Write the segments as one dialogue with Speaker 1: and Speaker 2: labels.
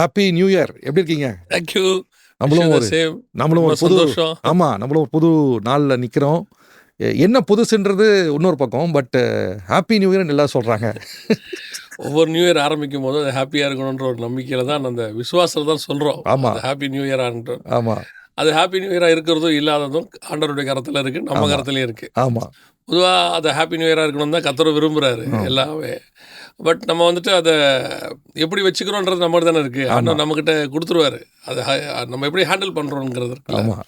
Speaker 1: Happy new year. எப்படி இருக்கீங்க?
Speaker 2: Thank you.
Speaker 1: நம்மளும் ஒரு நம்மளும் ஒரு புது
Speaker 2: சந்தோஷம்.
Speaker 1: நம்மளும் ஒரு புது நாளில் நிற்கிறோம். என்ன புதுசுன்றது இன்னொரு பக்கம். பட் ஹாப்பி நியூ இயர்னு எல்லாம் சொல்கிறாங்க.
Speaker 2: ஒவ்வொரு நியூ இயர் ஆரம்பிக்கும் போது அது ஹாப்பியாக இருக்கணுன்ற ஒரு நம்பிக்கையில் தான் அந்த விசுவாசத்தில் தான் சொல்கிறோம்.
Speaker 1: ஆமாம்
Speaker 2: ஹாப்பி நியூ இயர்ன்ற
Speaker 1: ஆமாம்
Speaker 2: அது ஹாப்பி நியூ இயராக இருக்கிறதும் இல்லாததும் ஆண்டவருடைய கரத்தில் இருக்குது, நம்ம கரத்துலேயும் இருக்குது.
Speaker 1: ஆமாம்
Speaker 2: பொதுவாக அது ஹாப்பி நியூ இயராக இருக்கணும் தான் கர்த்தர் விரும்புகிறாரு எல்லாமே. பட் நம்ம வந்துட்டு அதை எப்படி வச்சுக்கிறோன்றது நம்மகிட்ட தானே இருக்குது. ஆண்டவர் நம்மக்கிட்ட கொடுத்துருவாரு. அதை நம்ம எப்படி ஹேண்டில் பண்ணுறோங்கிறது இருக்குல்ல.
Speaker 1: ஆமாம்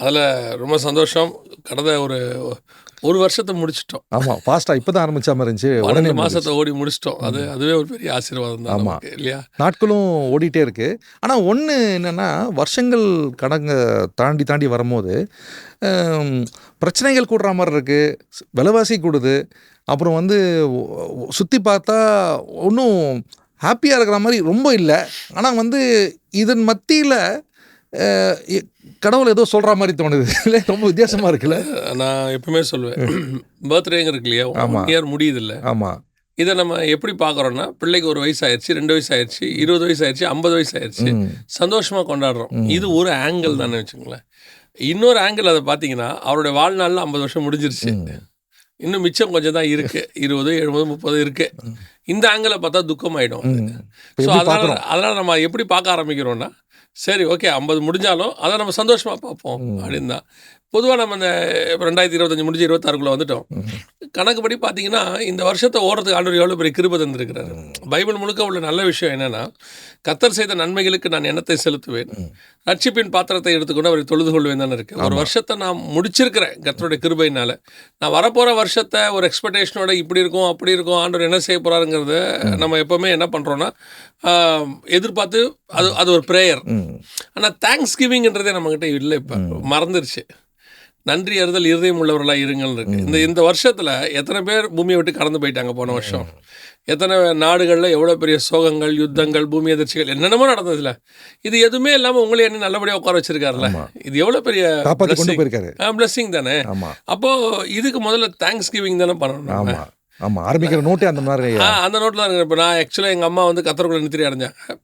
Speaker 2: அதில் ரொம்ப சந்தோஷம். கடந்த ஒரு வருஷத்தை முடிச்சிட்டோம்.
Speaker 1: ஆமாம் ஃபாஸ்ட்டாக இப்போ தான் ஆரம்பித்த மாதிரி இருந்துச்சு.
Speaker 2: 12 மாதத்தை ஓடி முடிச்சிட்டோம். அதுவே ஒரு பெரிய ஆசீர்வாதம் தான் நமக்கு, இல்லையா?
Speaker 1: நாட்களும் ஓடிட்டே இருக்குது. ஆனால் ஒன்று என்னென்னா, வருஷங்கள் தாண்டி வரும்போது பிரச்சனைகள் கூடுற மாதிரி இருக்குது, விலைவாசி கூடுது. அப்புறம் சுற்றி பார்த்தா ஒன்றும் ஹாப்பியாக இருக்கிற மாதிரி ரொம்ப இல்லை. ஆனால் இதன் மத்தியில் கடவுள் ஏதோ சொல்கிற மாதிரி தோணுது. இல்லை, ரொம்ப வித்தியாசமாக இருக்குல்ல.
Speaker 2: நான் எப்பவுமே சொல்லுவேன், பர்த்டேங்க இருக்கு இல்லையா, 1 இயர் முடியுது இல்லை.
Speaker 1: ஆமாம்.
Speaker 2: இதை நம்ம எப்படி பார்க்குறோன்னா, பிள்ளைக்கு 1 வயசு ஆயிடுச்சு, 2 வயசு ஆயிடுச்சு, 20 வயசு ஆயிடுச்சு, 50 வயசு ஆயிடுச்சு, சந்தோஷமாக கொண்டாடுறோம். இது ஒரு ஆங்கிள் தானே வச்சுங்களேன். இன்னொரு ஆங்கிள் அதை பார்த்தீங்கன்னா, அவருடைய வாழ்நாளில் 50 வருஷம் முடிஞ்சிருச்சு, இன்னும் மிச்சம் கொஞ்சம் தான் இருக்குது, 20, 70, 30 இருக்குது. இந்த ஆங்கிளை பார்த்தா துக்கமாயிடும். ஸோ அதனால் நம்ம எப்படி பார்க்க ஆரம்பிக்கிறோன்னா, சரி ஓகே 50 முடிஞ்சாலும் அதை நம்ம சந்தோஷமாக பார்ப்போம் அப்படின்னு தான். பொதுவாக நம்ம இந்த 2025 முடிஞ்சு 26க்குள்ளே வந்துட்டோம். கணக்குப்படி பார்த்தீங்கன்னா, இந்த வருஷத்தை ஓடுறதுக்கு ஆண்டவர் எவ்வளோ பெரிய கிருபை தந்திருக்கிறாரு. பைபிள் முழுக்க உள்ள நல்ல விஷயம் என்னென்னா, கர்த்தர் செய்த நன்மைகளுக்கு நான் எண்ணத்தை செலுத்துவேன், ரட்சிப்பின் பாத்திரத்தை எடுத்துக்கொண்டு அவரை தொழுது கொள்வேன் தானே இருக்குது. ஒரு வருஷத்தை நான் முடிச்சிருக்கிறேன் கர்த்தருடைய கிருபையினால். நான் வரப்போகிற வருஷத்தை ஒரு எக்ஸ்பெக்டேஷனோட இப்படி இருக்கும் அப்படி இருக்கும், ஆண்டவர் என்ன செய்ய போகிறாருங்கிறத நம்ம எப்போவுமே என்ன பண்ணுறோன்னா எதிர்பார்த்து அது ஒரு ப்ரேயர். ஆனால் தேங்க்ஸ் கிவிங்ன்றதே நம்மக்கிட்ட இல்லை, இப்போ மறந்துருச்சு. நன்றி அறிதல் இருதயம் உள்ளவர்களாக இருங்கள் இருக்கு. இந்த வருஷத்தில் எத்தனை பேர் பூமியை விட்டு கடந்து போயிட்டாங்க போன வருஷம். எத்தனை நாடுகளில் எவ்வளோ பெரிய சோகங்கள், யுத்தங்கள், பூமி அதிர்ச்சிகள் என்னென்னமோ நடந்ததில்ல. இது எதுவுமே இல்லாமல் உங்களே என்ன நல்லபடியாக உட்கார வச்சிருக்காருல்ல. இது எவ்வளோ பெரிய பிளஸிங் தானே. அப்போது இதுக்கு முதல்ல தேங்க்ஸ் கிவிங் தானே பண்ணணும்.
Speaker 1: ஆமாம், ஆரம்பிக்கிற நோட்டே அந்த மாதிரி.
Speaker 2: அந்த நோட்டில் தான் இருக்குது. இப்போ நான் ஆக்சுவலாக எங்கள் அம்மா கர்த்தருக்குள்ள நித்திரை அடைஞ்சாங்க.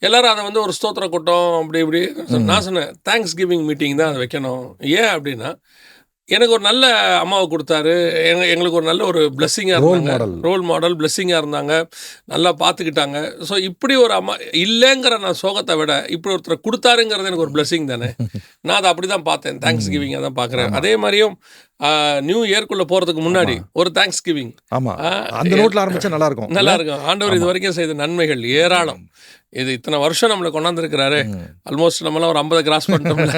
Speaker 2: எல்லோரும் அதை ஒரு ஸ்தோத்திர கூட்டம் அப்படி இப்படி. நான் சொன்னேன், தேங்க்ஸ் கிவிங் மீட்டிங் தான் அதை வைக்கணும். ஏன் அப்படின்னா, எனக்கு ஒரு நல்ல அம்மாவை கொடுத்தாரு, எங்களுக்கு ஒரு நல்ல ஒரு பிளெஸ்ஸிங்காக இருந்தாங்க, ரோல் மாடல் பிளெஸ்ஸிங்காக இருந்தாங்க, நல்லா பார்த்துக்கிட்டாங்க. ஸோ இப்படி ஒரு அம்மா இல்லைங்கிற நான் சோகத்தை விட இப்படி ஒருத்தர் கொடுத்தாருங்கிறது எனக்கு ஒரு பிளெஸ்ஸிங் தானே. நான் அதை அப்படி தான் பார்த்தேன், தேங்க்ஸ் கிவிங்காக தான் பார்க்குறேன். அதே மாதிரியும் நியூ இயர்க்குள்ளே போகிறதுக்கு முன்னாடி ஒரு தேங்க்ஸ் கிவிங்.
Speaker 1: ஆமாம், அந்த நோட்டில் ஆரம்பித்தா நல்லாயிருக்கும்.
Speaker 2: ஆண்டவர் இது வரைக்கும் செய்த நன்மைகள் ஏராளம். இது இத்தனை வருஷம் நம்மளை கொண்டாந்துருக்கிறாரு. ஆல்மோஸ்ட் நம்மளாம் ஒரு 50 கிராஸ் பண்ணிட்டோம்ல.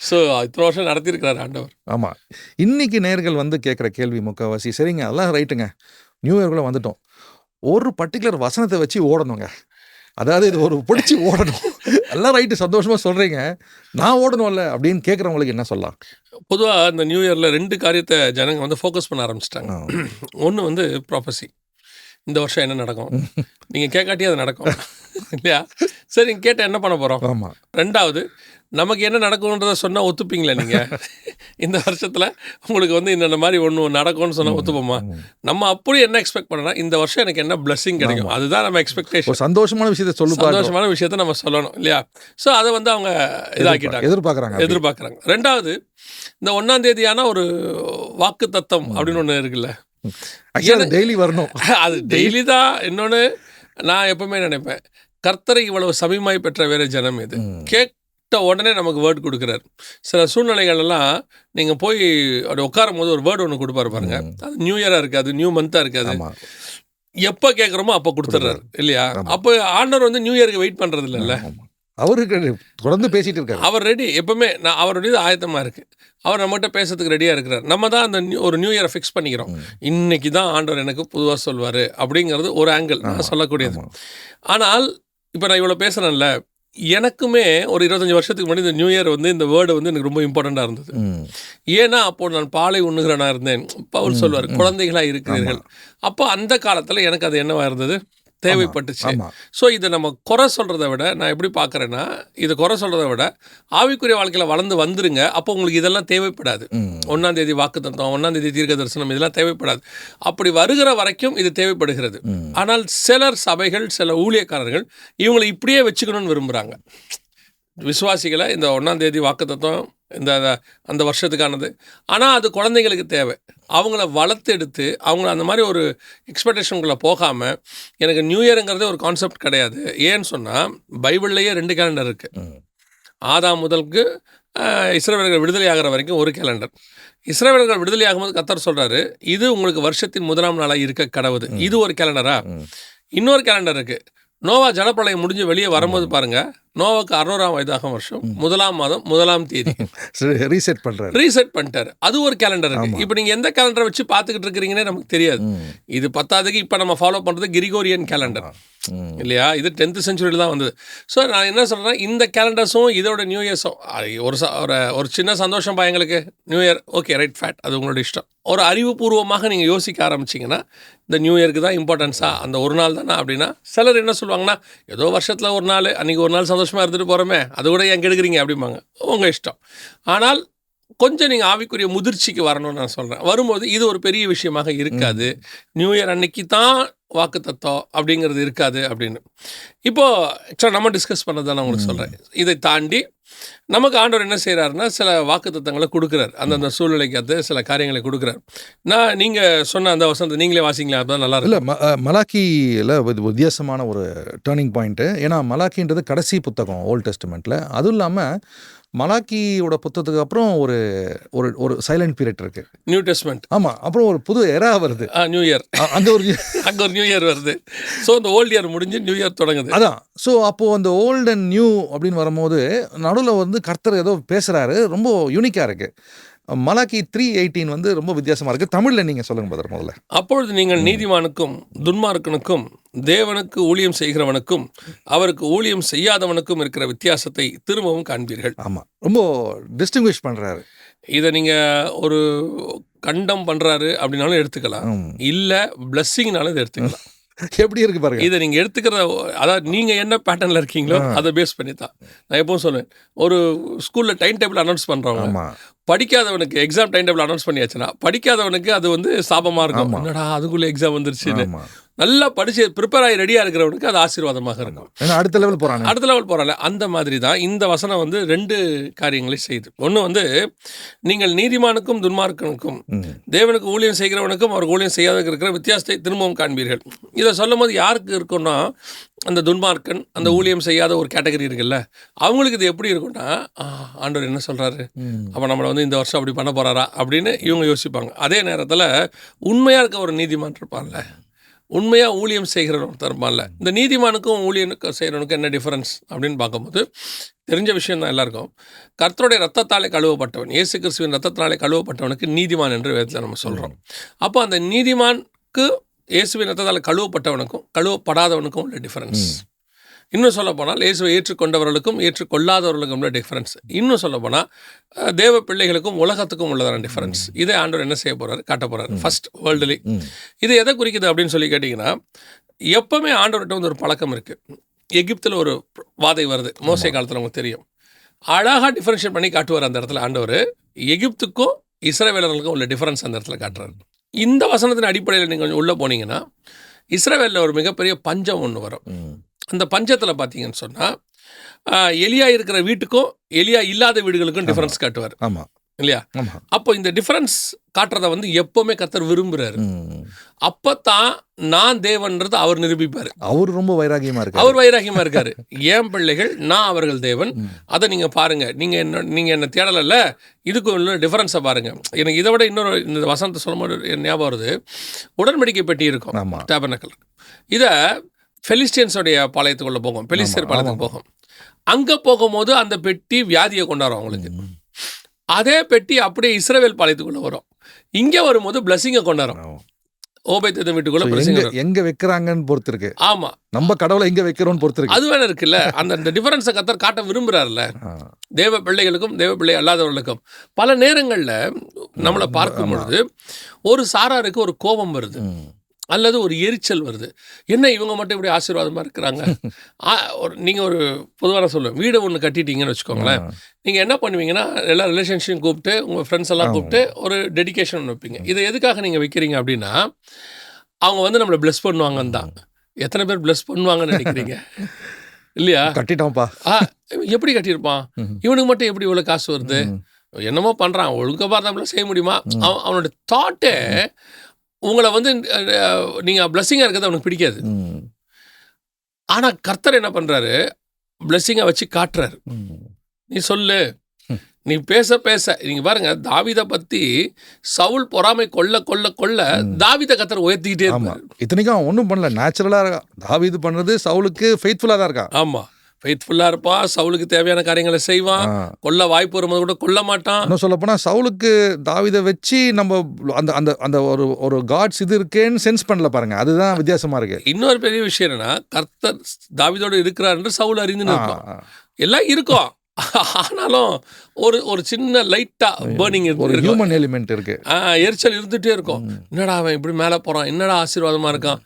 Speaker 2: ஸோ இத்தனை வருஷம் நடத்தியிருக்கிறாரு ஆண்டவர்.
Speaker 1: ஆமாம். இன்றைக்கி நேயர்கள் கேட்குற கேள்வி முக்கால்வாசி, சரிங்க அதெல்லாம் ரைட்டுங்க, நியூ இயர்க்குள்ளே வந்துட்டோம், ஒரு பர்டிகுலர் வசனத்தை வச்சு ஓடணுங்க, அதாவது இது ஒரு பிடிச்சி ஓடணும், எல்லாம் ரைட்டு சந்தோஷமாக சொல்கிறீங்க, நான் ஓடணும்ல அப்படின்னு கேட்குறவங்களுக்கு என்ன சொல்லலாம்?
Speaker 2: பொதுவாக இந்த நியூ இயரில் 2 காரியத்தை ஜனங்க ஃபோக்கஸ் பண்ண ஆரம்பிச்சிட்டாங்க. ஒன்று ப்ராஃபஸி, இந்த வருஷம் என்ன நடக்கும், நீங்கள் கேட்காட்டி அது நடக்கும் இல்லையா? சரி, நீங்கள் கேட்டால் என்ன பண்ண போகிறோம்.
Speaker 1: ஆமாம்.
Speaker 2: 2வது, நமக்கு என்ன நடக்கும்ன்றதை சொன்னால் ஒத்துப்பீங்களா நீங்கள்? இந்த வருஷத்தில் உங்களுக்கு இந்த மாதிரி ஒன்று நடக்கும்னு சொன்னால் ஒத்துப்போமா? நம்ம அப்படி என்ன எக்ஸ்பெக்ட் பண்ணனா, இந்த வருஷம் எனக்கு என்ன பிளெஸிங் கிடைக்கும், அதுதான் நம்ம எக்ஸ்பெக்டேஷன்.
Speaker 1: சந்தோஷமான விஷயத்தை சந்தோஷமான
Speaker 2: விஷயத்தை நம்ம சொல்லணும் இல்லையா? ஸோ அதை அவங்க இதாக்கிட்டாங்க, எதிர்பார்க்குறாங்க. 2வது, இந்த 1ஆம் தேதியான ஒரு வாக்கு தத்தம் அப்படின்னு ஒன்று இருக்குல்ல,
Speaker 1: டெய்லி வரணும்.
Speaker 2: அது டெய்லி தான். இன்னொன்று நான் எப்பவுமே நினைப்பேன், கர்த்தரை இவ்வளவு சமீபமாய் பெற்ற வேறு ஜனம் இது. கேட்ட உடனே நமக்கு வேர்டு கொடுக்குறாரு. சில சூழ்நிலைகள்லாம் நீங்கள் போய் அப்படி உட்காரும் போது ஒரு வேர்டு ஒன்று கொடுப்பாரு பாருங்க, அது நியூ இயராக இருக்காது, நியூ மந்த்தாக இருக்காது, எப்போ கேட்குறோமோ அப்போ கொடுத்துட்றாரு இல்லையா? அப்போ ஆண்டவர் நியூ இயருக்கு வெயிட் பண்ணுறது இல்லைல்ல,
Speaker 1: அவருக்கு தொடர்ந்து பேசிட்டு இருக்காரு.
Speaker 2: அவர் ரெடி, எப்பவுமே அவருடைய ஆயத்தமாக இருக்குது, அவர் நம்மகிட்ட பேசுறதுக்கு ரெடியாக இருக்கிறார். நம்ம தான் அந்த ஒரு நியூ இயரை ஃபிக்ஸ் பண்ணிக்கிறோம். இன்னைக்கு தான் ஆண்டவர் எனக்கு பொதுவாக சொல்வார் அப்படிங்கிறது ஒரு ஆங்கிள் நான் சொல்லக்கூடியது. ஆனால் இப்போ நான் இவ்வளோ பேசுகிறேன்ல, எனக்குமே ஒரு 25 வருஷத்துக்கு முன்னாடி இந்த நியூ இயர் இந்த வேர்டு எனக்கு ரொம்ப இம்பார்ட்டண்ட்டாக இருந்தது. ஏன்னா அப்போது நான் பாலை உண்ணுகிறனாக இருந்தேன். பவுல் சொல்வார், குழந்தைகளாக இருக்கிறீர்கள். அப்போ அந்த காலத்தில் எனக்கு அது என்னவாக இருந்தது, தேவைப்பட்டுச்சு.
Speaker 1: ஆமா.
Speaker 2: ஸோ இதை நம்ம குறை சொல்கிறத விட, நான் எப்படி பார்க்குறேன்னா, இதை குறை சொல்கிறத விட ஆவிக்குரிய வாழ்க்கையில் வளர்ந்து வந்துருங்க. அப்போ உங்களுக்கு இதெல்லாம் தேவைப்படாது. 1ஆம் தேதி வாக்குத்தத்தம், 1ஆம் தேதி தீர்க்க தரிசனம், இதெல்லாம் தேவைப்படாது. அப்படி வருகிற வரைக்கும் இது தேவைப்படுகிறது. ஆனால் சிலர் சபைகள், சில ஊழியக்காரர்கள் இவங்களை இப்படியே வச்சுக்கணும்னு விரும்புகிறாங்க. விசுவாசிகளை இந்த 1ஆம் தேதி வாக்குத்தத்தம் இந்த அந்த வருஷத்துக்கானது, ஆனால் அது குழந்தைங்களுக்கு தேவை. அவங்கள வளர்த்து எடுத்து அவங்கள அந்த மாதிரி ஒரு எக்ஸ்பெக்டேஷனுக்குள்ளே போகாமல், எனக்கு நியூ இயருங்கிறதே ஒரு கான்செப்ட் கிடையாது. ஏன்னு சொன்னால் பைபிள்லேயே 2 கேலண்டர் இருக்குது. ஆதாம் முதலுக்கு இஸ்ரவேலர்கள் விடுதலை ஆகிற வரைக்கும் ஒரு கேலண்டர். இஸ்ரவேலர்கள் விடுதலை ஆகும்போது கர்த்தர் சொல்கிறாரு, இது உங்களுக்கு வருஷத்தின் 1ஆம் நாளாக இருக்க கடவுது. இது ஒரு கேலண்டரா? இன்னொரு கேலண்டர் இருக்குது. நோவா ஜலப்பிரளயம் முடிஞ்சு வெளியே வரும்போது பாருங்கள், நோவாவுக்கு 600ஆம் வயதாகும் வருஷம் 1ஆம் மாதம் 1ஆம் தேதி
Speaker 1: ரீசெட்
Speaker 2: பண்ணிட்டாரு. அது ஒரு கேலண்டர் இருக்கு. இப்போ நீங்கள் எந்த கேலண்டரை வச்சு பார்த்துக்கிட்டு இருக்கிறீங்கன்னே நமக்கு தெரியாது. இது 10ஆவதுக்கு இப்போ நம்ம ஃபாலோ பண்ணுறது கிரிகோரியன் கேலண்டர் இல்லையா? இது 10th செஞ்சுரியில் தான் வந்தது. ஸோ நான் என்ன சொல்கிறேன், இந்த கேலண்டர்ஸும் இதோட நியூ இயர்ஸும் ஒரு சின்ன சந்தோஷம் பா எங்களுக்கு நியூ இயர், ஓகே ரைட், ஃபேட், அது உங்களோட இஷ்டம். ஒரு அறிவுபூர்வமாக நீங்கள் யோசிக்க ஆரம்பிச்சிங்கன்னா, இந்த நியூ இயருக்கு தான் இம்பார்ட்டன்ஸா, அந்த ஒரு நாள் தானே அப்படின்னா, சிலர் என்ன சொல்லுவாங்கன்னா, ஏதோ வருஷத்தில் ஒரு நாள், அன்றைக்கி ஒரு நாள் சந்தோஷமாக இருந்துட்டு போகிறோமே, அது கூட ஏன் கெடுக்குறீங்க அப்படிம்பாங்க. உங்கள் இஷ்டம். ஆனால் கொஞ்சம் நீங்கள் ஆவிக்குரிய முதிர்ச்சிக்கு வரணும்னு நான் சொல்கிறேன். வரும்போது இது ஒரு பெரிய விஷயமாக இருக்காது. நியூ இயர் அன்னைக்கு தான் வாக்குத்தத்தம் அப்படிங்கிறது இருக்காது அப்படின்னு. இப்போது ஆக்சுவலாக நம்ம டிஸ்கஸ் பண்ணது தான் நான் உங்களுக்கு சொல்கிறேன். இதை தாண்டி நமக்கு ஆண்டவர் என்ன செய்கிறாருன்னா, சில வாக்குத்தத்தங்களை கொடுக்குறாரு. அந்தந்த சூழ்நிலைக்கு அது சில காரியங்களை கொடுக்குறாரு. நீங்கள் சொன்ன அந்த வசனத்தை நீங்களே வாசிங்களா? அதுதான் நல்லா
Speaker 1: இல்லை, மலாக்கியில் வித்தியாசமான ஒரு டேர்னிங் பாயிண்ட்டு. ஏன்னா மலாக்கின்றது கடைசி புத்தகம் ஓல்ட் டெஸ்டமெண்ட்டில். அதுவும் இல்லாமல் மலாக்கியோட புத்தகத்துக்கு அப்புறம் ஒரு ஒரு ஒரு சைலண்ட் பீரியட் இருக்குது,
Speaker 2: நியூ டெஸ்ட்மெண்ட்.
Speaker 1: ஆமாம். அப்புறம் ஒரு புது எரா வருது,
Speaker 2: நியூ இயர்.
Speaker 1: அங்கே ஒரு
Speaker 2: நியூ இயர் வருது. ஸோ இந்த ஓல்டு இயர் முடிஞ்சு நியூ இயர் தொடங்குது.
Speaker 1: அதான். ஸோ அப்போது அந்த ஓல்டு அண்ட் நியூ அப்படின்னு வரும்போது நடுவில் வந்து கர்த்தர் ஏதோ பேசுகிறாரு, ரொம்ப யூனிக்காக இருக்குது. மலாக்கி 3:18 வந்து ரொம்ப வித்தியாசமாக இருக்குது. தமிழில் நீங்கள் சொல்லுங்கள் பிரதர் முதல்ல.
Speaker 2: அப்பொழுது நீங்கள் நீதிமானுக்கும் துன்மார்க்கனுக்கும் தேவனுக்கு ஊழியம் செய்கிறவனுக்கும் அவருக்கு ஊழியம் செய்யாதவனுக்கும் இருக்கிற வித்தியாசத்தை திரும்பவும் காண்பீர்கள்.
Speaker 1: ஆமாம், ரொம்ப டிஸ்டிங்விஷ் பண்ணுறாரு.
Speaker 2: இதை நீங்கள் ஒரு கண்டம் பண்ணுறாரு அப்படின்னாலும் எடுத்துக்கலாம், இல்லை பிளஸ்ஸிங்னாலும் இதை எடுத்துக்கலாம்.
Speaker 1: எப்படி இருக்கு பாருங்க.
Speaker 2: இதை நீங்கள் எடுத்துக்கிறத, அதாவது நீங்கள் என்ன பேட்டர்னில் இருக்கீங்களோ அதை பேஸ் பண்ணி தான். நான் எப்பவும் சொல்லுவேன், ஒரு ஸ்கூலில் டைம் டேபிள் அனௌன்ஸ் பண்ணுறவங்க, படிக்காதவனுக்கு எக்ஸாம் டைம் டேபிள் அனௌன்ஸ் பண்ணியாச்சுன்னா படிக்காதவனுக்கு அது வந்து சாபமாக இருக்கும். என்னடா அதுக்குள்ளே எக்ஸாம் வந்துருச்சுன்னு. நல்லா படித்து ப்ரிப்பேர் ஆகி ரெடியாக இருக்கிறவனுக்கு அது ஆசீர்வாதமாக இருக்கும்.
Speaker 1: அடுத்த லெவல்
Speaker 2: போகிறாங்க. அந்த மாதிரி தான் இந்த வசனம் வந்து 2 காரியங்களை செய்யுது. ஒன்று வந்து, நீங்கள் நீதிமானுக்கும் துன்மார்க்கனுக்கும் தேவனுக்கு ஊழியம் செய்கிறவனுக்கும் அவர் ஊழியம் செய்யாத இருக்கிற வித்தியாசத்தை திரும்பவும் காண்பீர்கள். இதை சொல்லும் போது யாருக்கு இருக்குன்னா, அந்த துன்மார்க்கன், அந்த ஊழியம் செய்யாத ஒரு கேட்டகரி இருக்குல்ல, அவங்களுக்கு இது எப்படி இருக்குன்னா, ஆண்டவர் என்ன சொல்கிறாரு, அப்போ நம்மளை வந்து இந்த வருஷம் அப்படி பண்ண போகிறாரா அப்படின்னு இவங்க யோசிப்பாங்க. அதே நேரத்தில் உண்மையாக இருக்க ஒரு நீதிமான் இருப்பான்ல, உண்மையாக ஊழியம் செய்கிறவன் தருமான்ல, இந்த நீதிமானுக்கும் ஊழியனுக்கு செய்கிறவனுக்கு என்ன டிஃபரன்ஸ் அப்படின்னு பார்க்கும்போது தெரிஞ்ச விஷயம் தான் எல்லாருக்கும். கர்த்தருடைய ரத்தத்தாலே கழுவப்பட்டவன், இயேசு கிறிஸ்துவின் ரத்தத்தினாலே கழுவப்பட்டவனுக்கு நீதிமான் என்று வேதத்தில் நம்ம சொல்கிறோம். அப்போ அந்த நீதிமானுக்கு இயேசுவின் ரத்தத்தால் கழுவப்பட்டவனுக்கும் கழுவப்படாதவனுக்கும் உள்ள டிஃபரன்ஸ். இன்னும் சொல்லப்போனால் இயேசுவை ஏற்றுக்கொண்டவர்களுக்கும் ஏற்றுக்கொள்ளாதவர்களுக்கும் உள்ள டிஃபரன்ஸ். இன்னும் சொல்லப்போனால் தேவ பிள்ளைகளுக்கும் உலகத்துக்கும் உள்ளதான டிஃபரன்ஸ். இதை ஆண்டவர் என்ன செய்ய போகிறாரு, காட்ட போகிறாரு ஃபர்ஸ்ட் வேர்ல்டுலி. இது எதை குறிக்குது அப்படின்னு சொல்லி கேட்டிங்கன்னா, எப்போவுமே ஆண்டவர்கிட்ட வந்து ஒரு பழக்கம் இருக்குது. எகிப்தில் ஒரு வாதை வருது, மோசே காலத்தில் உங்களுக்கு தெரியும். அழகாக டிஃபரன்ஷியேட் பண்ணி காட்டுவார் அந்த இடத்துல ஆண்டவர். எகிப்துக்கும் இஸ்ரவேலர்களுக்கும் உள்ள டிஃபரன்ஸ் அந்த இடத்துல காட்டுறாரு. இந்த வசனத்தின் அடிப்படையில் நீங்கள் கொஞ்சம் உள்ளே போனீங்கன்னா, இஸ்ரவேலில் ஒரு மிகப்பெரிய பஞ்சம் ஒன்று வரும். அந்த பஞ்சத்தில் பார்த்தீங்கன்னு சொன்னால், எலியா இருக்கிற வீட்டுக்கும் எலியா இல்லாத வீடுகளுக்கும் டிஃபரன்ஸ் காட்டுவார்.
Speaker 1: ஆமாம்
Speaker 2: இல்லையா? அப்போ இந்த டிஃபரன்ஸ் காட்டுறதை வந்து எப்போவுமே கர்த்தர் விரும்புகிறாரு. அப்போ தான் நான் தேவன்றது அவர் நிரூபிப்பார்.
Speaker 1: அவர் ரொம்ப வைராகியமாக
Speaker 2: இருக்காரு. ஏன் பிள்ளைகள், நான் அவர்கள் தேவன், அதை நீங்கள் பாருங்கள். நீங்கள் என்ன தேடலைல்ல, இதுக்கு உள்ள டிஃபரன்ஸை பாருங்கள். எனக்கு இதை விட இன்னொரு இந்த வசனத்தை சொல்லும்போது ஞாபகம் வருது. உடன்படிக்கை பெட்டி இருக்கும் டேபர்னக்கிள். இதை பெலிஸ்டியன்ஸோடைய பாளையத்துக்குள்ளே போகும், பெலிஸ்தியர் பாளையத்துக்கு போகும். அங்கே போகும்போது அந்த பெட்டி வியாதியை கொண்டாடும் அவங்களுக்கு. அதே பெட்டி அப்படியே இஸ்ரவேல் பாளையத்துக்குள்ளே வரும். இங்கே வரும்போது பிளஸிங்கை கொண்டாடும். ஓபேத்தேதோம் வீட்டுக்குள்ள பிரச்சனை
Speaker 1: எங்க வைக்கிறாங்கன்னு பொறுத்து இருக்கு.
Speaker 2: ஆமா,
Speaker 1: நம்ம கடவுளை எங்க வைக்கிறோம்னு பொறுத்து இருக்கு.
Speaker 2: அது வேணா இருக்குல்ல. அந்த டிஃபரன்ஸை கர்த்தர் காட்ட விரும்புறாருல்ல, தேவ பிள்ளைகளுக்கும் தேவ பிள்ளை அல்லாதவர்களுக்கும். பல நேரங்களில் நம்மளை பார்க்கும் பொழுது ஒரு சாராருக்கு ஒரு கோபம் வருது. அல்லது ஒரு எரிச்சல் வருது. என்ன இவங்க மட்டும் இப்படி ஆசீர்வாதமாக இருக்கிறாங்க. நீங்கள் ஒரு பொதுவான சொல்லுவேன், வீடு ஒன்று கட்டிட்டீங்கன்னு வச்சுக்கோங்களேன். நீங்கள் என்ன பண்ணுவீங்கன்னா, எல்லா ரிலேஷன்ஷிப் கூப்பிட்டு உங்கள் ஃப்ரெண்ட்ஸ் எல்லாம் கூப்பிட்டு ஒரு டெடிகேஷன் ஒன்று வைப்பீங்க. இதை எதுக்காக நீங்கள் வைக்கிறீங்க அப்படின்னா, அவங்க வந்து நம்மளை ப்ளஸ் பண்ணுவாங்கன்னு தான். எத்தனை பேர் ப்ளஸ் பண்ணுவாங்கன்னு நினைக்கிறீங்க? இல்லையா?
Speaker 1: கட்டிட்டோம்ப்பா.
Speaker 2: எப்படி கட்டியிருப்பான், இவனுக்கு மட்டும் எப்படி இவ்வளோ காசு வருது, என்னமோ பண்ணுறான், ஒழுங்கமாக நம்மளால் செய்ய முடியுமா? அவனோட தாட்டே உங்களை வந்து நீங்கள் பிளஸ்ஸிங்காக இருக்கிறது அவனுக்கு பிடிக்காது. ஆனால் கர்த்தர் என்ன பண்ணுறாரு, பிளஸ்ஸிங்கை வச்சு காட்டுறாரு. நீ சொல்லு, நீ பேச பேச. நீங்கள் பாருங்கள், தாவீதை பற்றி சவுல் பொறாமை கொள்ள கொள்ள கொள்ள தாவீதை கர்த்தர் உயர்த்திக்கிட்டே இருப்பார்.
Speaker 1: இத்தனைக்கும் அவன் ஒன்றும் பண்ணல, நேச்சுரலாக இருக்கா. தாவீது பண்ணுறது சவுலுக்கு ஃபெய்த்ஃபுல்லாக தான் இருக்கா.
Speaker 2: ஆமாம், ஃபெய்த்ஃபுல்லாக இருப்பான், சவுலுக்கு தேவையான காரியங்களை செய்வான், கொல்ல வாய்ப்பு வரும்போது கூட கொல்ல மாட்டான்.
Speaker 1: இன்னும் சொல்லப்போனால் சவுலுக்கு தாவீதை வச்சு நம்ம அந்த அந்த அந்த ஒரு காட்ஸ் இது இருக்கேன்னு சென்ஸ் பண்ணல பாருங்க. அதுதான் வித்தியாசமாக இருக்கு.
Speaker 2: இன்னொரு பெரிய விஷயம் என்னன்னா, கர்த்தர் தாவீதோடு இருக்கிறார் என்று சவுல் அறிந்து நிற்பான். எல்லாம் இருக்கும், ஆனாலும் ஒரு ஒரு சின்ன லைட்டாக பேர்னிங்
Speaker 1: ஒரு ஹியூமன் எலிமெண்ட் இருக்கு,
Speaker 2: எரிச்சல் இருந்துகிட்டே இருக்கும். என்னடா அவன் இப்படி மேலே போகிறான், என்னடா ஆசீர்வாதமாக இருக்கான்.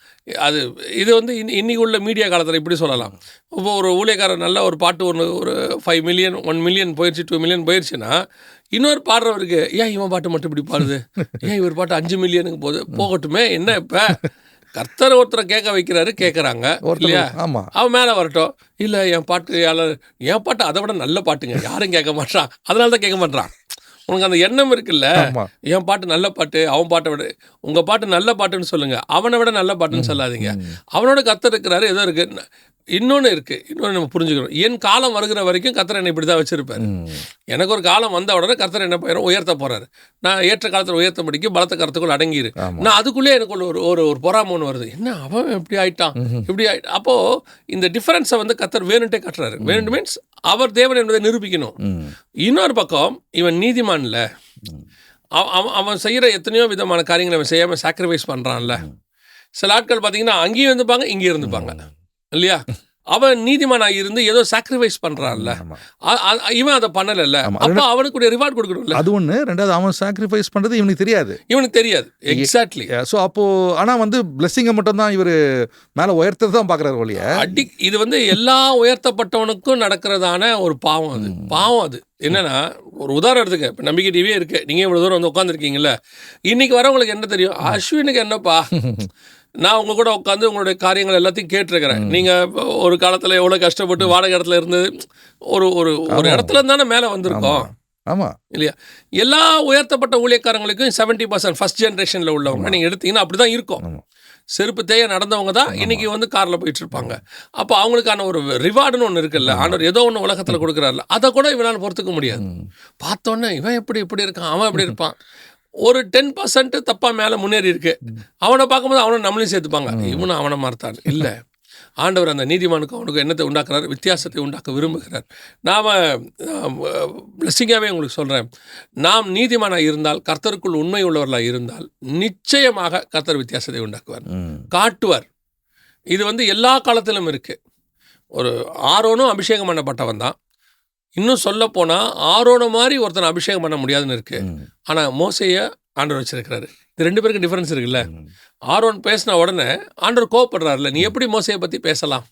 Speaker 2: அது இது வந்து இன்னைக்கு உள்ள மீடியா காலத்தில் இப்படி சொல்லலாம். இப்போ ஒரு ஊழியக்காரர் நல்ல ஒரு பாட்டு ஒன்று ஒரு 5 மில்லியன் 1 மில்லியன் போயிடுச்சு, 2 மில்லியன் போயிடுச்சுன்னா, இன்னொரு பாடுறவருக்கு ஏன் இவன் பாட்டு மட்டும் இப்படி பாடுது, ஏன் இவர் பாட்டு 5 மில்லியனுக்கு போகட்டுமே, என்ன இப்போ கர்த்தர் ஒருத்தரை கேட்க வைக்கிறாரு, கேட்குறாங்க இல்லையா?
Speaker 1: ஆமாம்,
Speaker 2: அவன் மேலே வரட்டும். இல்லை என் பாட்டு அதை விட நல்ல பாட்டுங்க, யாரும் கேட்க மாட்டான், அதனால தான் கேட்க மாட்டான். உனக்கு அந்த எண்ணம் இருக்குல்ல, என் பாட்டு நல்ல பாட்டு, அவன் பாட்டை விட உங்கள் பாட்டு நல்ல பாட்டுன்னு சொல்லுங்கள், அவனை விட நல்ல பாட்டுன்னு சொல்லாதீங்க. அவனோட கர்த்தர் இருக்கிறாரு, ஏதோ இருக்குது. இன்னொன்று நம்ம புரிஞ்சுக்கணும். என் காலம் வருகிற வரைக்கும் கர்த்தர் என்னை இப்படி தான் வச்சுருப்பார். எனக்கு ஒரு காலம் வந்த உடனே கர்த்தர் என்ன போயிடும், உயர்த்த போகிறாரு. நான் ஏற்ற காலத்தில் உயர்த்த முடிக்கும், பலத்த கருத்துக்குள் அடங்கிடு. நான் அதுக்குள்ளே எனக்கு ஒரு பொறாமை ஒன்று வருது, என்ன அவன் எப்படி ஆயிட்டான், இப்படி ஆயிட்டான். அப்போது இந்த டிஃபரன்ஸை வந்து கர்த்தர் வேணுன்ட்டே கட்டுறாரு. வேணும் மீன்ஸ் அவர் தேவன் என்பதை நிரூபிக்கணும். இன்னொரு பக்கம் இவன் நீதிமான்ல, அவன் செய்கிற எத்தனையோ விதமான காரியங்களை அவன் செய்யாமல் சாக்ரிஃபைஸ் பண்ணுறான்ல. சில ஆட்கள் பார்த்தீங்கன்னா அங்கேயும் இருந்துப்பாங்க, இங்கேயும் இருந்துப்பாங்க இல்லையா? அவன் நீதிமானாக இருந்து ஏதோ சாக்ரிஃபைஸ் பண்ணுறான்ல, இவன் அதை பண்ணலைல்ல. அப்போ அவனுக்கு ரிவார்ட் கொடுக்கணும்ல. அது
Speaker 1: ஒன்று. ரெண்டாவது, அவன் சாக்ரிஃபைஸ் பண்ணுறது இவனுக்கு தெரியாது.
Speaker 2: எக்ஸாக்ட்லி.
Speaker 1: ஸோ அப்போது ஆனால் வந்து பிளெஸ்ஸிங்கை மட்டும் தான் இவர் மேலே உயர்த்தது தான் பார்க்குறாரு ஒழிய,
Speaker 2: இது வந்து எல்லா உயர்த்தப்பட்டவனுக்கும் நடக்கிறதான ஒரு பாவம். அது என்னன்னா, ஒரு உதாரணத்துக்கு இப்போ நம்பிக்கை டிவியே இருக்குது, நீங்கள் இவ்வளோ தூரம் வந்து உட்காந்துருக்கீங்கல்ல, இன்றைக்கி வரவங்களுக்கு என்ன தெரியும், அஸ்வினுக்கு என்னப்பா, நான் உங்கள் கூட உட்காந்து உங்களுடைய காரியங்கள் எல்லாத்தையும் கேட்டிருக்கிறேன். நீங்கள் ஒரு காலத்தில் எவ்வளோ கஷ்டப்பட்டு வாடகை இடத்துல இருந்து ஒரு இடத்துல இருந்தானே மேலே வந்திருக்கோம்.
Speaker 1: ஆமாம்
Speaker 2: இல்லையா? எல்லா உயர்த்தப்பட்ட ஊழியக்காரங்களுக்கும் 70% ஃபர்ஸ்ட் ஜென்ரேஷனில் உள்ளவங்க நீங்கள் எடுத்தீங்கன்னா அப்படி தான் இருக்கும். செருப்பு தேய நடந்தவங்க தான் இன்றைக்கி வந்து காரில் போயிட்டுருப்பாங்க. அப்போ அவங்களுக்கான ஒரு ரிவார்டுன்னு ஒன்று இருக்குல்ல, ஆண்டவர் ஏதோ ஒன்று உலகத்தில் கொடுக்குறாருல, அதை கூட இவனால் பொறுத்துக்க முடியாது. பார்த்தோன்னே இவன் இப்படி இருக்கான், அவன் எப்படி இருப்பான். ஒரு 10% தப்பாக மேலே முன்னேறி இருக்கு, அவனை பார்க்கும்போது அவனை நம்மளையும் சேர்த்துப்பாங்க, இவனும் அவனை மாறுத்தான். இல்லை, ஆண்டவர் அந்த நீதிமானுக்கு அவனுக்கு என்னத்தை உண்டாக்குறாரு, வித்தியாசத்தை உண்டாக்க விரும்புகிறார். நாம் பிளஸ்ஸிங்காகவே உங்களுக்கு சொல்கிறேன், நாம் நீதிமானாக இருந்தால், கர்த்தருக்குள் உண்மை உள்ளவர்களாக இருந்தால், நிச்சயமாக கர்த்தர் வித்தியாசத்தை உண்டாக்குவார், காட்டுவார். இது வந்து எல்லா காலத்திலும் இருக்குது. ஒரு ஆரோனும் அபிஷேகம் பண்ணப்பட்டவன் தான். இன்னும் சொல்லப்போனால் ஆரோன மாதிரி ஒருத்தனை அபிஷேகம் பண்ண முடியாதுன்னு இருக்குது. ஆனால் மோசையை ஆண்டவர் வச்சிருக்கிறாரு. இது 2 பேருக்கு டிஃப்ரென்ஸ் இருக்குல்ல. ஆரோன் பேசின உடனே ஆண்டவர் கோவப்படுறாருல, நீ எப்படி மோசையை பற்றி பேசலாம்,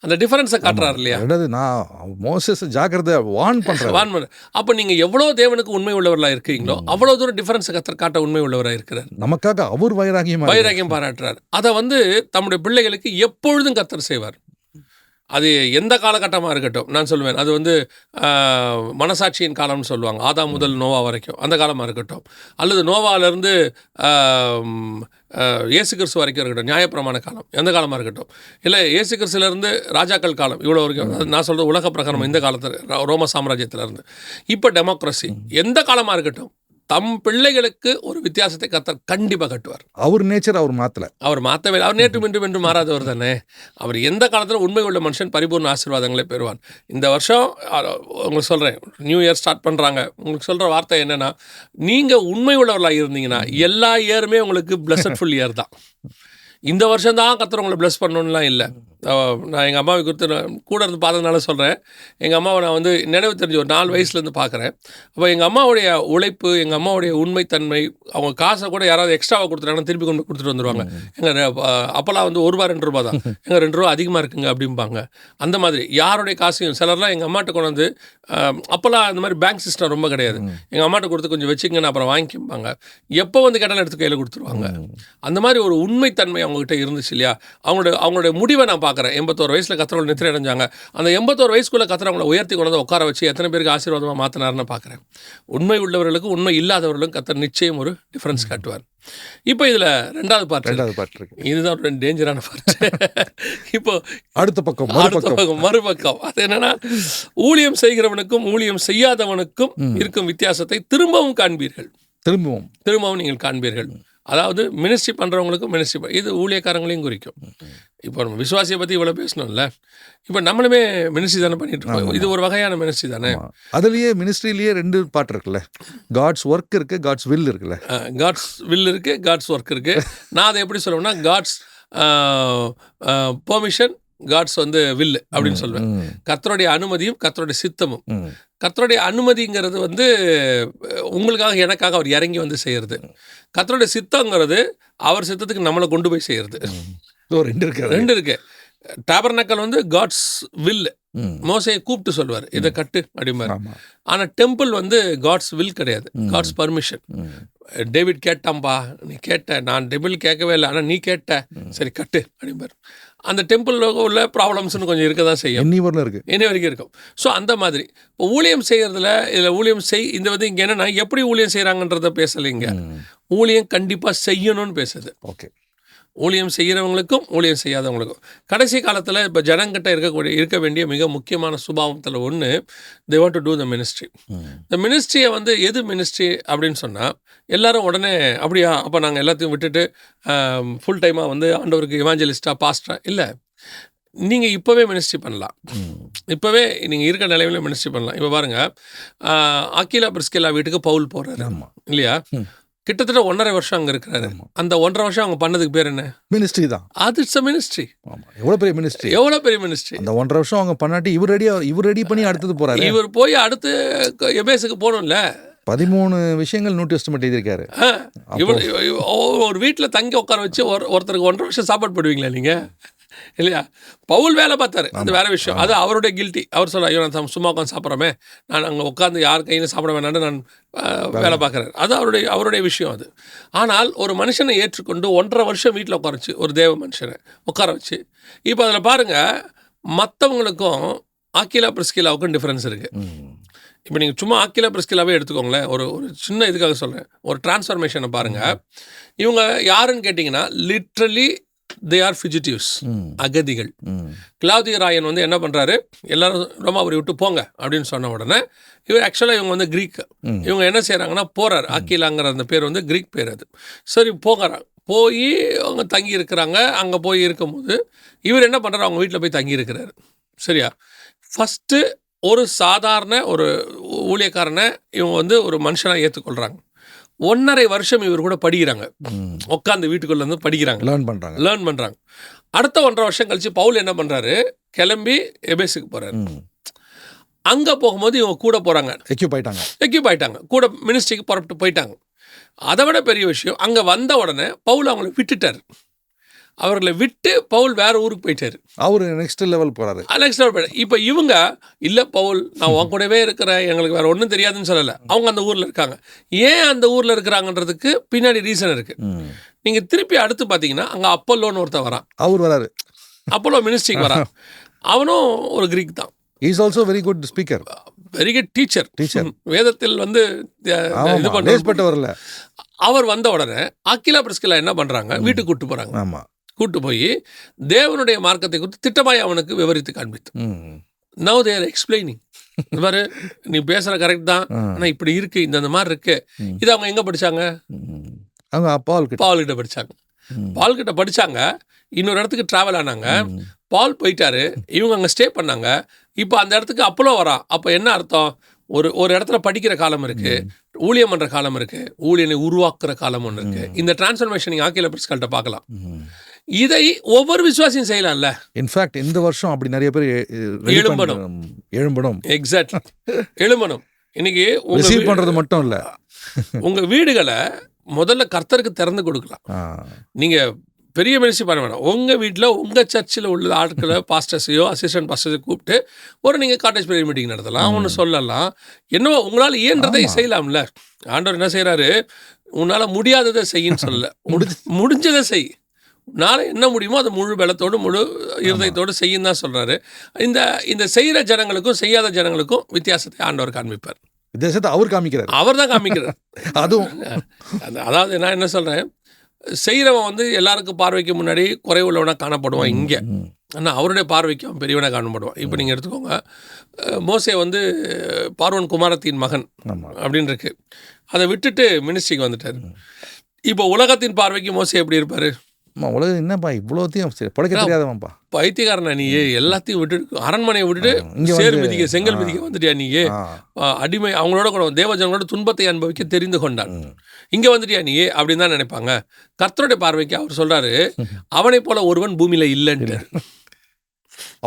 Speaker 2: அந்த டிஃபரன்ஸை காட்டுறாரு இல்லையா?
Speaker 1: நான் மோசஸ் ஜாக்கிரதை வான் பண்ணுறேன்.
Speaker 2: அப்போ நீங்கள் எவ்வளோ தேவனுக்கு உண்மை உள்ளவர்களாக இருக்கிறீங்களோ அவ்வளோ தூரம் டிஃபரன்ஸை கர்த்தர் காட்ட உண்மை உள்ளவராக இருக்கிறார்.
Speaker 1: நமக்காக அவர் வைராகியம்
Speaker 2: பாராட்டுறார். அதை வந்து தம்முடைய பிள்ளைகளுக்கு எப்பொழுதும் கர்த்தர் செய்வார். அது எந்த காலகட்டமாக இருக்கட்டும், நான் சொல்லுவேன், அது வந்து மனசாட்சியின் காலம்னு சொல்லுவாங்க, ஆதாம் முதல் நோவா வரைக்கும் அந்த காலமாக இருக்கட்டும், அல்லது நோவாவிலேருந்து இயேசு கிறிஸ்து வரைக்கும் இருக்கட்டும், நியாயப்பிரமாண காலம் எந்த காலமாக இருக்கட்டும், இல்லை இயேசு கிறிஸ்துலேருந்து ராஜாக்கள் காலம் இவ்வளோ வரைக்கும், நான் சொல்கிறது உலக பிரகாரம் இந்த காலத்தில் ரோம சாம்ராஜ்யத்திலேருந்து இப்போ டெமோக்ரஸி, எந்த காலமாக இருக்கட்டும், தம் பிள்ளைகளுக்கு ஒரு வித்தியாசத்தை கர்த்தர் கண்டிப்பாக கட்டுவார்.
Speaker 1: அவர் நேச்சர் அவர்
Speaker 2: மாற்றவே, அவர் நேற்று இன்று மாறாதவர் தானே. அவர் எந்த காலத்தில் உண்மை உள்ள மனுஷன் பரிபூர்ண ஆசீர்வாதங்களை பெறுவான். இந்த வருஷம் உங்களுக்கு சொல்கிறேன், நியூ இயர் ஸ்டார்ட் பண்ணுறாங்க, உங்களுக்கு சொல்கிற வார்த்தை என்னென்னா, நீங்கள் உண்மை உள்ளவர்களாக இருந்தீங்கன்னா எல்லா இயருமே உங்களுக்கு பிளஸட்ஃபுல் இயர் தான். இந்த வருஷம் தான் கர்த்தர் உங்களை பிளஸ் பண்ணணும்லாம் இல்லை. நான் எங்கள் அம்மாவை குறித்து நான் கூட இருந்து பார்த்ததுனால சொல்கிறேன். எங்கள் அம்மாவை நான் வந்து நினைவு தெரிஞ்சு ஒரு 4 வயசுலேருந்து பார்க்குறேன். அப்போ எங்கள் அம்மாவுடைய உழைப்பு, எங்கள் அம்மாவுடைய உண்மைத்தன்மை, அவங்க காசை கூட யாராவது எக்ஸ்ட்ராவாக கொடுத்துட்டாங்கன்னா திருப்பி கொண்டு கொடுத்துட்டு வந்துடுவாங்க. அப்போல்லாம் வந்து ரூபா 2 ரூபா தான், எங்கள் 2 ரூபா அதிகமாக இருக்குங்க அப்படிம்பாங்க. அந்த மாதிரி யாருடைய காசையும் சிலர்லாம் எங்கள் அம்மாட்ட கொண்டு வந்து, அப்போல்லாம் அந்த மாதிரி பேங்க் சிஸ்டம் ரொம்ப கிடையாது, எங்கள் அம்மாட்ட கொடுத்து கொஞ்சம் வச்சுக்கங்கன்னு அப்புறம் வாங்கிப்பாங்க. எப்போ வந்து கேட்டாலும் எடுத்து கையில் கொடுத்துருவாங்க. அந்த மாதிரி ஒரு உண்மைத்தன்மை அவங்ககிட்ட இருந்துச்சு இல்லையா. அவங்களுடைய முடிவை நான் பார்க்குறேன். 81 வயசில் கத்தரோட நித்திரை அடைஞ்சாங்க. அந்த 81 வயசுக்குள்ளே கத்தரவங்களை உயர்த்தி கொண்டு வந்து உட்கார வச்சு எத்தனை பேருக்கு ஆசீர்வாதமாக மாற்றினார்னு பார்க்குறேன். உண்மை உள்ளவர்களுக்கும் உண்மை இல்லாதவர்களுக்கும் கத்தர் நிச்சயம் ஒரு டிஃப்ரென்ஸ் காட்டுவார். இப்போ இதில் ரெண்டாவது பார்ட் இருக்கு. இதுதான் ஒரு டேஞ்சரான பார்ட். இப்போ அடுத்த பக்கம் மறுபக்கம் அது என்னன்னா, ஊழியம் செய்கிறவனுக்கும் ஊழியம் செய்யாதவனுக்கும் இருக்கும் வித்தியாசத்தை திரும்பவும் காண்பீர்கள். திரும்பவும் நீங்கள் காண்பீர்கள். அதாவது மினிஸ்ட்ரி பண்ணுறவங்களுக்கும் மினிஸ்ட்ரி, இது ஊழியக்காரங்களையும் குறிக்கும். இப்போ நம்ம விசுவாசியை பற்றி இவ்வளோ பேசணும்ல, இப்போ நம்மளுமே மினிஸ்ட்ரி தானே பண்ணிட்டு இருக்கோம். இது ஒரு வகையான மினிஸ்ட்ரி தானே.
Speaker 1: அதுலேயே மினிஸ்ட்ரியிலேயே 2 பார்ட் இருக்குல்ல, காட்ஸ் ஒர்க் இருக்குது, காட்ஸ் வில் இருக்குல்ல.
Speaker 2: காட்ஸ் வில் இருக்குது, காட்ஸ் ஒர்க் இருக்குது. நான் அதை எப்படி சொல்லுவேன்னா, காட்ஸ் பெர்மிஷன், காட்ஸ் வந்து வில் அப்படின்னு சொல்லுவேன். கர்த்தருடைய அனுமதியும் கர்த்தருடைய சித்தமும். கர்த்தருடைய அனுமதிங்கிறது வந்து உங்களுக்காக எனக்காக அவர் இறங்கி வந்து செய்கிறது. கர்த்தருடைய சித்தங்கிறது அவர் சித்தத்துக்கு நம்மளை கொண்டு போய் செய்கிறது. ரெண்டு இருக்கு. டாபர்னக்கல் வந்து காட்ஸ் வில், மோசையை கூப்பிட்டு சொல்லுவார், இதை கட்டு அப்படிம்பாரு. ஆனால் டெம்பிள் வந்து காட்ஸ் வில் கிடையாது, காட்ஸ் பர்மிஷன். டேவிட் கேட்டாம்பா, நீ கேட்ட, நான் டெம்பிள் கேட்கவே இல்லை, ஆனால் நீ கேட்ட, சரி கட்டு அப்படிம்பார். அந்த டெம்பிள் உள்ள ப்ராப்ளம்ஸ்னு கொஞ்சம் இருக்க தான் செய்யும், இன்னி வரைக்கும் இருக்கும். ஸோ அந்த மாதிரி இப்போ ஊழியம் செய்கிறதுல, இதில் ஊழியம் இந்த வந்து இங்கே என்னென்னா, எப்படி ஊழியம் செய்கிறாங்கன்றத பேசலைங்க. ஊழியம் கண்டிப்பாக செய்யணும்னு பேசுது. ஓகே, ஊழியம் செய்கிறவங்களுக்கும் ஊழியம் செய்யாதவங்களுக்கும். கடைசி காலத்தில் இப்போ ஜனங்கிட்ட இருக்க வேண்டிய மிக முக்கியமான சுபாவத்தில் ஒன்று, they want to do the ministry. இந்த மினிஸ்ட்ரியை வந்து எது மினிஸ்ட்ரி அப்படின்னு சொன்னால், எல்லாரும் உடனே அப்படியா அப்போ நாங்கள் எல்லாத்தையும் விட்டுட்டு ஃபுல் டைமாக வந்து ஆண்டவருக்கு இவாஞ்சலிஸ்டாக பாஸ்டராக இல்லை. நீங்கள் இப்போவே மினிஸ்ட்ரி பண்ணலாம். இப்போவே நீங்கள் இருக்க நிலைமையில மினிஸ்ட்ரி பண்ணலாம். இப்போ பாருங்கள், அக்கிலா பிரிஸ்கில்லா வீட்டுக்கு பவுல் போகிறாரு இல்லையா. கிட்டத்தட்ட 1.5 வருஷம் அங்கே இருக்கிறாரு. அந்த 1.5 வருஷம் அவங்க பண்ணதுக்கு பேர் என்ன? மினிஸ்ட்ரி தான். அது இட்ஸ் அ மினிஸ்ட்ரி. எவ்வளோ பெரிய மினிஸ்ட்ரி. அந்த 1.5 வருஷம் அவங்க பண்ணாட்டி இவர் ரெடி பண்ணி அடுத்தது போகிறாரு. இவர் போய் அடுத்து எபேசுக்கு போகணும்ல. 13 விஷயங்கள் நியூ டெஸ்டமென்ட் எழுதியிருக்காரு. இவர் ஒரு வீட்டில் தங்கி உட்கார வச்சு ஒருத்தருக்கு 1.5 வருஷம் சாப்பாடு போடுவீங்களா நீங்கள்? இல்லையா. பவுல் வேலை பார்த்தாரு, அது வேற விஷயம். அது அவருடைய கில்ட்டி. அவர் சொல்ல, ஐயோ நான் சும்மா உட்காந்து சாப்பிட்றோமே, நான் அங்கே உட்காந்து யார் கையில் சாப்பிட வேணான்னு நான் வேலை பார்க்குறாரு. அது அவருடைய விஷயம் அது. ஆனால் ஒரு மனுஷனை ஏற்றுக்கொண்டு 1.5 வருஷம் வீட்டில் உட்கார வச்சு, ஒரு தேவ மனுஷனை உட்கார வச்சு, இப்போ அதில் பாருங்கள், மற்றவங்களுக்கும் ஆக்கிலா பிரிஸ்கிலாவுக்கும் டிஃப்ரென்ஸ் இருக்குது. இப்போ நீங்கள் சும்மா ஆக்கிலா பிரிஸ்கிலாவே எடுத்துக்கோங்களேன். ஒரு சின்ன இதுக்காக சொல்கிறேன், ஒரு டிரான்ஸ்ஃபர்மேஷனை பாருங்கள். இவங்க யாருன்னு கேட்டிங்கன்னா, லிட்ரலி தே ஆர் ஃபிஜிட்டிவ்ஸ், அகதிகள். கிளாவுதிய ராயன் வந்து என்ன பண்ணுறாரு, எல்லாரும் ரோமாபுரி விட்டு போங்க அப்படின்னு சொன்ன உடனே, இவர் ஆக்சுவலாக இவங்க வந்து கிரீக், இவங்க என்ன செய்கிறாங்கன்னா போகிறார். ஆக்கிலாங்கிற அந்த பேர் வந்து கிரீக் பேர். அது சரி போகிறாங்க, போய் அவங்க தங்கி இருக்கிறாங்க. அங்கே போய் இருக்கும்போது இவர் என்ன பண்ணுறாரு, அவங்க வீட்டில் போய் தங்கி இருக்கிறாரு. சரியா. ஃபஸ்ட்டு ஒரு சாதாரண ஒரு ஊழியக்காரனை இவங்க வந்து ஒரு மனுஷனாக ஏற்றுக்கொள்கிறாங்க. 1.5 வருஷம் இவர் கூட படிக்கிறாங்க, உட்காந்து வீட்டுக்குள்ளே வந்து படிக்கிறாங்க, லேர்ன் பண்ணுறாங்க. அடுத்த 1.5 வருஷம் கழிச்சு பவுல் என்ன பண்ணுறாரு, கிளம்பி எபேசுக்கு போகிறாரு. அங்கே போகும்போது இவங்க கூட போகிறாங்க, எக்யூப் ஆயிட்டாங்க, கூட மினிஸ்ட்ரிக்கு புறப்பட்டு போயிட்டாங்க. அதை விட பெரிய விஷயம், அங்கே வந்த உடனே பவுல் அவங்களை விட்டுட்டார். அவர்களை விட்டு பவுல் வேற ஊருக்கு போயிட்டாரு. அவர் நெக்ஸ்ட் லெவல் போறாரு. இப்போ இவங்க இல்லை பவுல் நான் உன் கூடவே இருக்கிறேன், எங்களுக்கு வேற ஒன்றும் தெரியாதுன்னு சொல்லலை. அவங்க அந்த ஊரில் இருக்காங்க. ஏன் அந்த ஊரில் இருக்கிறாங்கன்றதுக்கு பின்னாடி ரீசன் இருக்கு. நீங்கள் திருப்பி அடுத்து பார்த்தீங்கன்னா, அங்கே அப்பல்லோன்னு ஒருத்தர் வரான். அவர் வராரு, அப்பல்லோ மினிஸ்ட்ரிக்கு வரான். அவனும் ஒரு கிரீக் தான். Is also very good speaker, very good teacher. வேதத்தில் வந்து இது பண்ண அவர் வந்த உடனே ஆக்கிலா பிரிஸ்கிலா என்ன பண்ணுறாங்க, வீட்டுக்கு கூப்பிட்டு போகிறாங்க. ஆமாம், கூட்டு போய் தேவனுடைய மார்க்கத்தை குறித்து திட்டமாய் அவனுக்கு விவரித்து காண்பித்து, நவ் தேர் எக்ஸ்பிளைனிங், இந்த மாதிரி நீ பேசுகிற கரெக்ட் தான், ஆனால் இப்படி இருக்குது, இந்த மாதிரி இருக்கு. இது அவங்க எங்கே படித்தாங்க, அவங்க பால்கிட்ட படித்தாங்க. பால்கிட்ட படித்தாங்க, இன்னொரு இடத்துக்கு ட்ராவல் ஆனாங்க. பால் போயிட்டாரு, இவங்க அங்கே ஸ்டே பண்ணாங்க. இப்போ அந்த இடத்துக்கு அப்போலோ வரான். அப்போ என்ன அர்த்தம், ஒரு இடத்துல படிக்கிற காலம் இருக்குது, ஊழியம் பண்ணுற காலம் இருக்குது, ஊழியனை உருவாக்குற காலம் ஒன்று இருக்குது. இந்த டிரான்ஸ்ஃபர்மேஷன் நீங்கள் ஆக்கிலா பிரிஸ்கிலாட்ட பார்க்கலாம். இதை ஒவ்வொரு விசுவாசியும் செய்யலாம்ல.
Speaker 1: இன்ஃபேக்ட் இந்த வருஷம் அப்படி நிறைய பேர் எழும்பணும்.
Speaker 2: எக்ஸாக்ட்லி, எழும்பணும். இன்னைக்கு
Speaker 1: ரிசீவ் பண்றது மட்டும் இல்ல,
Speaker 2: உங்க வீடுகளை முதல்ல கர்த்தருக்கு திறந்து கொடுக்கலாம். நீங்க பெரிய மினிஸ்ட்ரி பண்ண வேணாம். உங்கள் வீட்டில் உங்கள் சர்ச்சில் உள்ள ஆட்களை பாஸ்டர்ஸையோ அசிஸ்டன்ட் பாஸ்டர்ஸையோ கூப்பிட்டு நீங்கள் காட்டேஜ் ப்ரேயர் மீட்டிங் நடத்தலாம், ஒன்று சொல்லலாம். என்னவோ உங்களால் இயன்றதை செய்யலாம்ல. ஆண்டவர் என்ன செய்கிறாரு, உன்னால் முடியாததை செய்யின்னு சொல்லலை, முடிஞ்சதை செய். உன்னால் என்ன முடியுமோ அதை முழு பலத்தோடு முழு இருதயத்தோடு செய்யும் தான் சொல்கிறாரு. இந்த செய்கிற ஜனங்களுக்கும் செய்யாத ஜனங்களுக்கும் வித்தியாசத்தை ஆண்டவர் காண்பிப்பார்.
Speaker 1: வித்தியாசத்தை அவர் காமிக்கிறார்,
Speaker 2: அவர் தான் காமிக்கிறார்.
Speaker 1: அதுவும்
Speaker 2: அதாவது நான் என்ன சொல்கிறேன், செய்கிறவன் எல்லாருக்கும் பார்வைக்கு முன்னாடி குறைவுள்ளவனாக காணப்படுவான் இங்கே. ஆனால் அவருடைய பார்வைக்கும் பெரியவனாக காணப்படுவான். இப்போ நீங்கள் எடுத்துக்கோங்க, மோசே பார்வோன் குமாரத்தின் மகன் அப்படின்னு இருக்கு, அதை விட்டுட்டு மினிஸ்ட்ரிக்கு வந்துட்டார். இப்போ உலகத்தின் பார்வைக்கு மோசே எப்படி இருப்பார்?
Speaker 1: உலகம் என்னப்பா இவ்வளோத்தையும் படைக்க தெரியாதவன்பா,
Speaker 2: பைத்தியக்காரனா நீ, எல்லாத்தையும் விட்டுட்டு அரண்மனையை விட்டுட்டு செங்கல் மிதிக்க வந்துட்டியா நீ, அடிமை அவங்களோட கூட தேவஜனங்களோட துன்பத்தை அனுபவிக்க தெரிந்து கொண்டான், இங்கே வந்துட்டியா நீ அப்படின்னு தான் நினைப்பாங்க. கர்த்தருடைய பார்வைக்கு அவர் சொல்றாரு, அவனை போல ஒருவன் பூமியில இல்லைன்னு.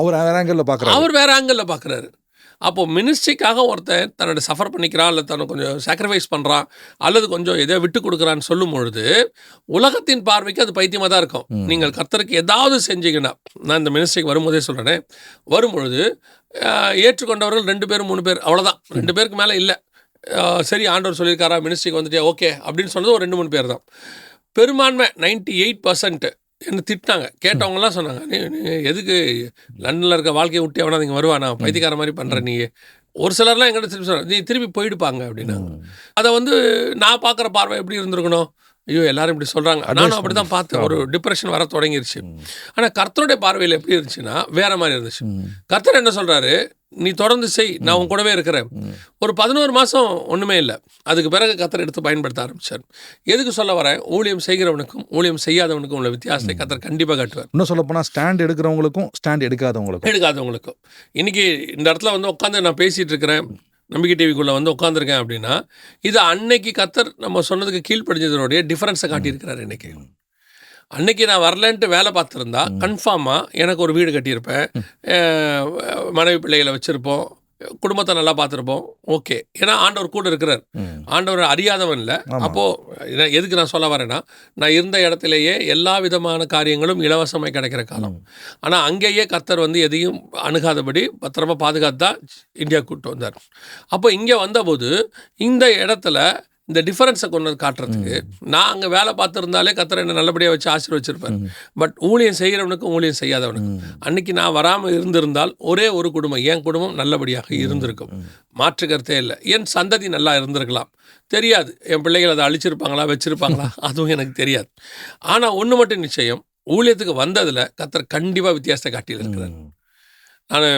Speaker 1: அவர் வேற
Speaker 2: ஆங்கிள் பார்க்குறாரு. அப்போது மினிஸ்ட்ரிக்காக ஒருத்தன் தன்னோட சஃபர் பண்ணிக்கிறான், இல்லை தன்னை கொஞ்சம் சாக்ரிஃபைஸ் பண்ணுறான், அல்லது கொஞ்சம் எதையோ விட்டு கொடுக்குறான்னு சொல்லும் பொழுது உலகத்தின் பார்வைக்கு அது பைத்தியமாக தான் இருக்கும். நீங்கள் கர்த்தருக்கு ஏதாவது செஞ்சீங்கன்னா, நான் இந்த மினிஸ்ட்ரிக்கு வரும்போதே சொல்கிறேனே, வரும்பொழுது ஏற்றுக்கொண்டவர்கள் 2 பேர் 3 பேர், அவ்வளோதான். 2 பேருக்கு மேலே இல்லை. சரி ஆண்டவர் சொல்லியிருக்காரா, மினிஸ்ட்ரிக்கு வந்துட்டே ஓகே அப்படின்னு சொன்னது ஒரு 2-3 பேர் தான். பெரும்பான்மை 98% என்ன திட்டினாங்க. கேட்டவங்கலாம் சொன்னாங்க, நீ எதுக்கு லண்டனில் இருக்க வாழ்க்கையை விட்டு எவனா நீங்கள் வருவானா, பைத்தியக்கார மாதிரி பண்ணுற நீ. ஒரு சிலர்லாம் எங்கிட்ட திருப்பி சொன்னாங்க, நீ திருப்பி போயிடுப்பாங்க அப்படின்னாங்க. அதை நான் பார்க்குற பார்வை எப்படி இருந்திருக்கணும், ஐயோ எல்லாரும் இப்படி சொல்கிறாங்க, நானும் அப்படி தான் பார்த்தேன். ஒரு டிப்ரெஷன் வர தொடங்கிருச்சு. ஆனால் கர்த்தருடைய பார்வையில் எப்படி இருந்துச்சுன்னா வேறு மாதிரி இருந்துச்சு. கர்த்தர் என்ன சொல்கிறாரு, நீ தொடர்ந்து செய், நான் உன் கூடவே இருக்கிறேன். ஒரு 11 மாதம் ஒன்றுமே இல்லை. அதுக்கு பிறகு கர்த்தர் எடுத்து பயன்படுத்த ஆரம்பித்தார். எதுக்கு சொல்ல வரேன், ஊழியம் செய்கிறவனுக்கும் ஊழியம் செய்யாதவனுக்கும் உள்ள வித்தியாசத்தை கர்த்தர் கண்டிப்பாக காட்டுவார்.
Speaker 1: இன்னும் சொல்ல போனால் ஸ்டாண்ட் எடுக்கிறவங்களுக்கும் ஸ்டாண்ட் எடுக்காதவங்களுக்கும். இன்றைக்கி இந்த இடத்துல
Speaker 2: உட்காந்து நான் பேசிகிட்டு இருக்கிறேன், நம்பிக்கை டிவிக்குள்ளே உட்காந்துருக்கேன் அப்படின்னா, இது அன்னைக்கு கர்த்தர் நம்ம சொன்னதுக்கு கீழ்ப்படிஞ்சதனுடைய டிஃப்ரென்ஸை காட்டியிருக்கிறார். இன்றைக்கி அன்றைக்கி நான் வரலன்ட்டு வேலை பார்த்துருந்தா கன்ஃபார்மாக எனக்கு ஒரு வீடு கட்டியிருப்பேன், மனைவி பிள்ளைகளை வச்சுருப்போம், குடும்பத்தை நல்லா பார்த்துருப்போம். ஓகே, ஏன்னா ஆண்டவர் கூட இருக்கிறார், ஆண்டவர் அறியாதவன் இல்லை. அப்போது எதுக்கு நான் சொல்ல வரேன்னா, நான் இருந்த இடத்துலையே எல்லா விதமான காரியங்களும் இலவசமாக கிடைக்கிற காலம். ஆனால் அங்கேயே கர்த்தர் எதையும் அணுகாதபடி பத்திரமா பாதுகாத்து தான் இந்தியா கூப்பிட்டு வந்தார். அப்போ இங்கே வந்தபோது இந்த இடத்துல இந்த டிஃபரன்ஸை கொண்டு காட்டுறதுக்கு, நான் அங்கே வேலை பார்த்துருந்தாலே கர்த்தர் என்ன நல்லபடியாக வச்சு ஆசீர்வச்சிருப்பேன். பட் ஊழியம் செய்கிறவனுக்கும் ஊழியம் செய்யாதவனுக்கும், அன்றைக்கி நான் வராமல் இருந்திருந்தால் ஒரே ஒரு குடும்பம், என் குடும்பம் நல்லபடியாக இருந்திருக்கும், மாற்று கருத்தே இல்லை. என் சந்ததி நல்லா இருந்திருக்கலாம், தெரியாது. என் பிள்ளைகள் அதை அழிச்சிருப்பாங்களா வச்சுருப்பாங்களா அதுவும் எனக்கு தெரியாது. ஆனால் ஒன்று மட்டும் நிச்சயம், ஊழியத்துக்கு வந்ததில் கர்த்தர் கண்டிப்பாக வித்தியாசத்தை காட்டியில் இருக்கிறார். நான்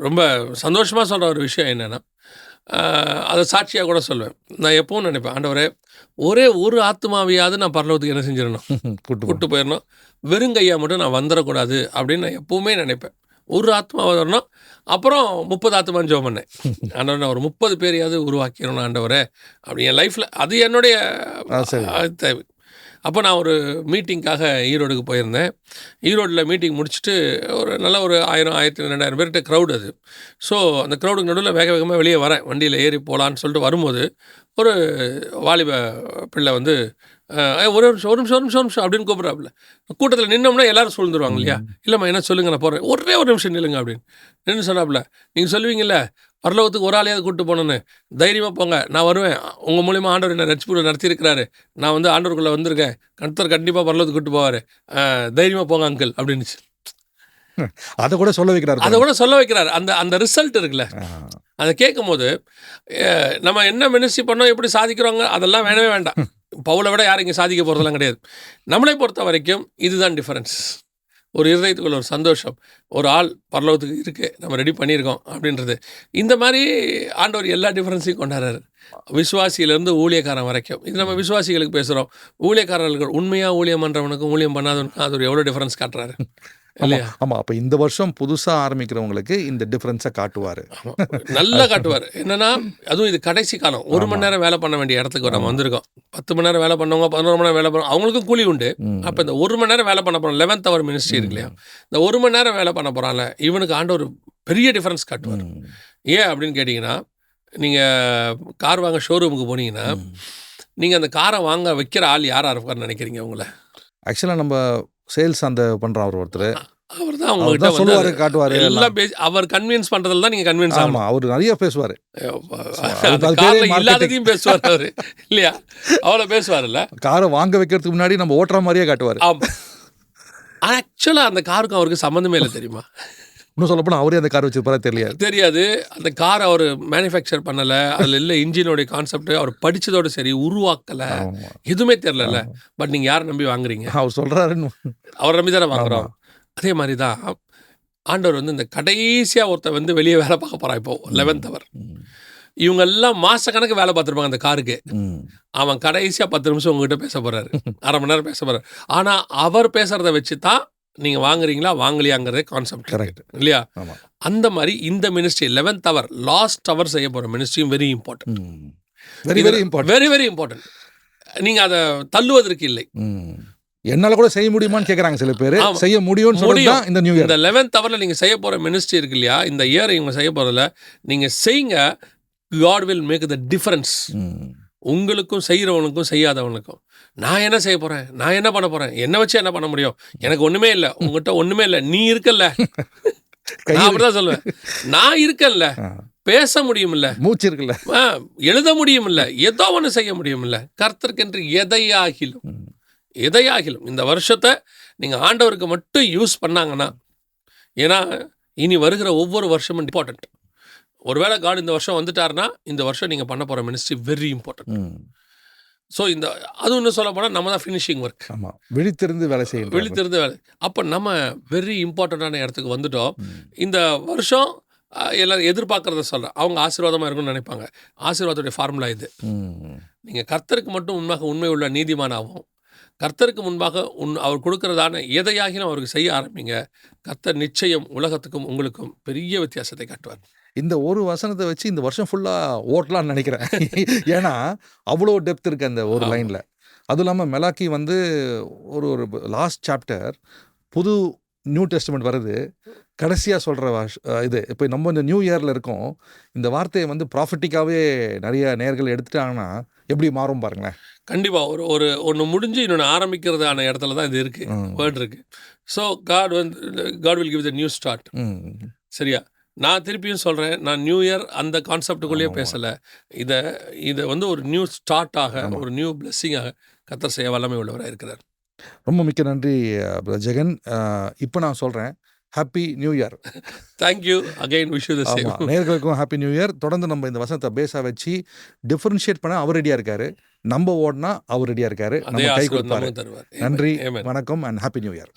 Speaker 2: ரொம்ப சந்தோஷமாக சொல்கிற ஒரு விஷயம் என்னென்னா, அதை சாட்சியாக கூட சொல்வேன். நான் எப்பவும் நினைப்பேன், ஆண்டவரே ஒரே ஒரு ஆத்மாவையாவது நான் பரலோகத்துக்கு என்ன செஞ்சிடணும், கூட்டு போயிடணும், வெறுங்கையாக மட்டும் நான் வந்துடக்கூடாது அப்படின்னு நான் எப்பவுமே நினைப்பேன். ஒரு ஆத்மாவை வரணும். அப்புறம் 30 ஆத்மான்னு ஜெபம் பண்ணேன், ஆண்டவர் நான் ஒரு 30 பேரையாவது உருவாக்கிடணும் ஆண்டவரே அப்படி என் லைஃப்பில். அது என்னுடைய தேவை. அப்போ நான் ஒரு மீட்டிங்காக ஈரோடுக்கு போயிருந்தேன். ஈரோட்டில் மீட்டிங் முடிச்சுட்டு ஒரு நல்ல ஒரு 1000, 2000 பேர்கிட்ட க்ரௌடு அது. ஸோ அந்த க்ரௌடுக்கு நடுவில் வேக வேகமாக வெளியே வரேன், வண்டியில் ஏறி போகலான்னு சொல்லிட்டு வரும்போது ஒரு வாலிப பிள்ளை ஒரு நிமிஷம் அப்படின்னு கூப்பிட்றாப்புல. கூட்டத்தில் நின்னோம்னா எல்லோரும் சொல்லிடுவாங்க இல்லையா, இல்லைம்மா என்ன சொல்லுங்கள் நான் போகிறேன், ஒரே ஒரு நிமிஷம் நில்லுங்க அப்படின்னு நின்று சொன்னாப்புல. நீங்கள் சொல்லுவீங்கள்ல பரலோகத்துக்கு ஒரு ஆளையாவது கூப்பிட்டு போனோன்னு, தைரியமாக போங்க, நான் வருவேன், உங்கள் மூலிமா ஆண்டவர் என்ன ரட்சிப்புக்குள்ள நடத்தியிருக்கிறாரு, நான் ஆண்டவருக்குள்ளே வந்திருக்கேன், கர்த்தர் கண்டிப்பாக பரலோகத்துக்கு கூப்பிட்டு போவார், தைரியமாக போங்க அங்கிள் அப்படின்னுச்சு.
Speaker 1: அதை கூட
Speaker 2: சொல்ல வைக்கிறார். அந்த ரிசல்ட் இருக்குல்ல, அதை கேட்கும் போது நம்ம என்ன மினிஸ்ட்ரி பண்ணோம், எப்படி சாதிக்கிறோங்க, அதெல்லாம் வேணவே வேண்டாம். பவுலை விட யாரும் இங்கே சாதிக்க போகிறதெல்லாம் கிடையாது. நம்மளை பொறுத்த வரைக்கும் இதுதான் டிஃபரன்ஸ். ஒரு இருதயத்துக்குள்ள ஒரு சந்தோஷம், ஒரு ஆள் பரலோகத்துக்கு இருக்குது, நம்ம ரெடி பண்ணியிருக்கோம் அப்படின்றது. இந்த மாதிரி ஆண்டவர் எல்லா டிஃப்ரென்ஸையும் கொண்டாடுறாரு, விசுவாசியிலேருந்து ஊழியக்காரன் வரைக்கும். இது நம்ம விசுவாசிகளுக்கு பேசுகிறோம். ஊழியக்காரர்கள் உண்மையாக ஊழியம் பண்ணுறவனுக்கும் ஊழியம் பண்ணாதவனுக்கும் அது ஒரு எவ்வளோ டிஃப்ரென்ஸ் காட்டுறாரு. இல்லையா?
Speaker 1: ஆமாம். அப்போ இந்த வருஷம் புதுசாக ஆரம்பிக்கிறவங்களுக்கு இந்த டிஃப்ரென்ஸை காட்டுவார்.
Speaker 2: ஆமா. நல்லா காட்டுவார். என்னன்னா, அதுவும் இது கடைசி காலம். 1 மணி நேரம் வேலை பண்ண வேண்டிய இடத்துக்கு நம்ம வந்திருக்கோம். 10 மணி நேரம் வேலை பண்ணவங்க, 11 மணி நேரம் வேலை பண்ண அவங்களுக்கும் கூலி உண்டு. அப்போ இந்த 1 மணி நேரம் வேலை பண்ண போகிறோம், 11th hour மினிஸ்ட்ரி இருக்கு இல்லையா, இந்த 1 மணி நேரம் வேலை பண்ண போகிறான்ல, இவனுக்கு ஆண்டவர் பெரிய டிஃப்ரென்ஸ் காட்டுவார். ஏன் அப்படின்னு கேட்டிங்கன்னா, நீங்கள் கார் வாங்க ஷோரூமுக்கு போனீங்கன்னா, நீங்கள் அந்த காரை வாங்க வைக்கிற ஆள் யாராக இருப்பார்னு நினைக்கிறீங்க உங்களை?
Speaker 1: ஆக்சுவலாக நம்ம சேல்ஸ் அந்த பண்ணுற ஒருத்தர்
Speaker 2: அவர் தான் உங்ககிட்ட
Speaker 1: சொல்லுவார், காட்டுவார்.
Speaker 2: எல்லாம் பேசி அவர் கன்வின்ஸ் பண்ணுறதுல தான் நீங்கள் கன்வின்ஸ் ஆகணும்.
Speaker 1: ஆமாம், அவர் நிறைய பேசுவார்.
Speaker 2: அந்த காரில் இல்லாததையும் பேசுவார் அவர், இல்லையா? அவ்வளோ பேசுவார்ல.
Speaker 1: காரை வாங்க வைக்கிறதுக்கு முன்னாடி நம்ம ஓட்டுற மாதிரியே காட்டுவார்.
Speaker 2: ஆமாம். ஆக்சுவலாக அந்த காருக்கும் அவருக்கு சம்மந்தமே இல்லை, தெரியுமா?
Speaker 1: இன்னும் சொல்லப்போனால் அவரே அந்த கார் வச்சிருப்பாரா தெரியாது. அந்த கார் அவர் மேனுஃபேக்சர் பண்ணலை, அதில் இல்லை இன்ஜினோடைய கான்செப்ட் அவர் படித்ததோடு சரி, உருவாக்கலை, எதுவுமே தெரில. பட் நீங்கள் யாரை நம்பி வாங்குறீங்க? அவர் சொல்கிறாருன்னு
Speaker 2: அவரை நம்பி தானே வாங்குறோம். அதே மாதிரி தான் ஆண்டவர் இந்த கடைசியாக ஒருத்தர் வெளியே வேலை பார்க்க போகிறான். இப்போ 11th hour இவங்க எல்லாம் மாதக்கணக்கு வேலை பார்த்துருப்பாங்க அந்த காருக்கு. அவன் கடைசியாக 10 நிமிஷம் உங்ககிட்ட பேச போகிறாரு, அரை மணி நேரம் பேச போகிறாரு. ஆனால் அவர் பேசுகிறத வச்சு தான் நீங்கள் வாங்குறீங்களா வாங்கலையாங்கிறதே கான்செப்ட், கரெக்ட் இல்லையா? அந்த மாதிரி இந்த மினிஸ்ட்ரி 11th hour லாஸ்ட் அவர் செய்ய போகிற மினிஸ்ட்ரியும் very important, very very important. நீங்கள் அதை தள்ளுவதற்கு இல்லை.
Speaker 1: என்னால் கூட செய்ய முடியுமான்னு கேட்குறாங்க சில பேர். செய்ய முடியும்னு சொல்லி இந்த நியூ இயர்,
Speaker 2: இந்த 11th hour நீங்கள் செய்ய போகிற மினிஸ்ட்ரி இருக்கு இல்லையா, இந்த இயர் இவங்க செய்ய போகிறதில்ல, நீங்கள் செய்யுங்க. God will make the difference. உங்களுக்கும் செய்கிறவனுக்கும் செய்யாதவனுக்கும். நான் என்ன செய்ய போகிறேன், நான் என்ன பண்ண போகிறேன், என்னை வச்சு என்ன பண்ண முடியும், எனக்கு ஒன்றுமே இல்லை, உங்கள்கிட்ட ஒன்றுமே இல்லை, நீ இருக்கல்ல. நான் அப்படிதான் சொல்லுவேன், நான் இருக்கல்ல, பேச முடியுமில்ல,
Speaker 1: மூச்சு இருக்குல்ல,
Speaker 2: எழுத முடியுமில்ல, ஏதோ ஒன்று செய்ய முடியுமில்ல, கர்த்தருக்கென்று எதையாகிலும் இந்த வருஷத்தை நீங்கள் ஆண்டவருக்கு மட்டும் யூஸ் பண்ணாங்கன்னா, ஏன்னா இனி வருகிற ஒவ்வொரு வருஷமும் இம்பார்ட்டன்ட். ஒருவேளை காட் இந்த வருஷம் வந்துட்டாருன்னா, இந்த வருஷம் நீங்கள் பண்ண போகிற மினிஸ்ட்ரி வெரி இம்பார்ட்டன்ட். ஸோ அது இன்னும் சொல்ல போனால் நம்ம தான் ஃபினிஷிங் ஒர்க்.
Speaker 1: ஆமாம், விழித்திருந்து வேலை செய்யணும்,
Speaker 2: விழித்திருந்து வேலை. அப்போ நம்ம வெரி இம்பார்ட்டண்ட்டான இடத்துக்கு வந்துட்டோம். இந்த வருஷம் எல்லோரும் எதிர்பார்க்குறத சொல்கிறேன், அவங்க ஆசீர்வாதமாக இருக்குன்னு நினைப்பாங்க. ஆசீர்வாதத்துடைய ஃபார்முலா இது. நீங்கள் கர்த்தருக்கு மட்டும் உண்மை உள்ள நீதிமானாகவும், கர்த்தருக்கு முன்பாக அவர் கொடுக்கறதான எதையாகிலும் அவருக்கு செய்ய ஆரம்பிங்க. கர்த்தர் நிச்சயம் உலகத்துக்கும் உங்களுக்கும் பெரிய வித்தியாசத்தை காட்டுவார்.
Speaker 1: இந்த ஒரு வசனத்தை வச்சு இந்த வருஷம் ஃபுல்லாக ஓட்டலான்னு நினைக்கிறேன். ஏன்னா அவ்வளோ டெப்த் இருக்குது அந்த ஒரு லைனில். அதுவும் இல்லாமல் மெலாக்கி ஒரு லாஸ்ட் சாப்டர், புது நியூ டெஸ்டமெண்ட் வருது, கடைசியாக சொல்கிற இது. இப்போ நம்ம இந்த நியூ இயரில் இருக்கோம், இந்த வார்த்தையை ப்ராஃபிட்டிக்காகவே நிறைய நேர்கள் எடுத்துட்டாங்கன்னா எப்படி மாறும் பாருங்களேன்.
Speaker 2: கண்டிப்பாக ஒன்று முடிஞ்சு இன்னொன்று ஆரம்பிக்கிறதான இடத்துல தான் இது இருக்குது, வேர்ட் இருக்குது. So God will give the new start. சரியா? நான் திருப்பியும் சொல்கிறேன், நான் நியூ இயர் அந்த கான்செப்டுக்குள்ளேயே பேசலை. இதை ஒரு நியூ ஸ்டார்ட்டாக, ஒரு நியூ பிளெஸ்ஸிங்காக கர்த்தர் செய்ய வல்லமை உள்ளவராக இருக்கிறார்.
Speaker 1: ரொம்ப மிக்க நன்றி ஜெகன். இப்போ நான் சொல்கிறேன், happy new year.
Speaker 2: Thank you again, wish you the same.
Speaker 1: நேயர்களுக்கும் ஹாப்பி நியூ இயர். தொடர்ந்து நம்ம இந்த வசனத்தை பேஸாக வச்சு டிஃபரன்ஷியேட் பண்ண அவர் ரெடியாக இருக்காரு, நம்ம ஓடனா அவர் ரெடியாக இருக்காரு, நம்ம கை கொடுப்பாரு. நன்றி, வணக்கம் அண்ட் ஹாப்பி நியூ இயர்.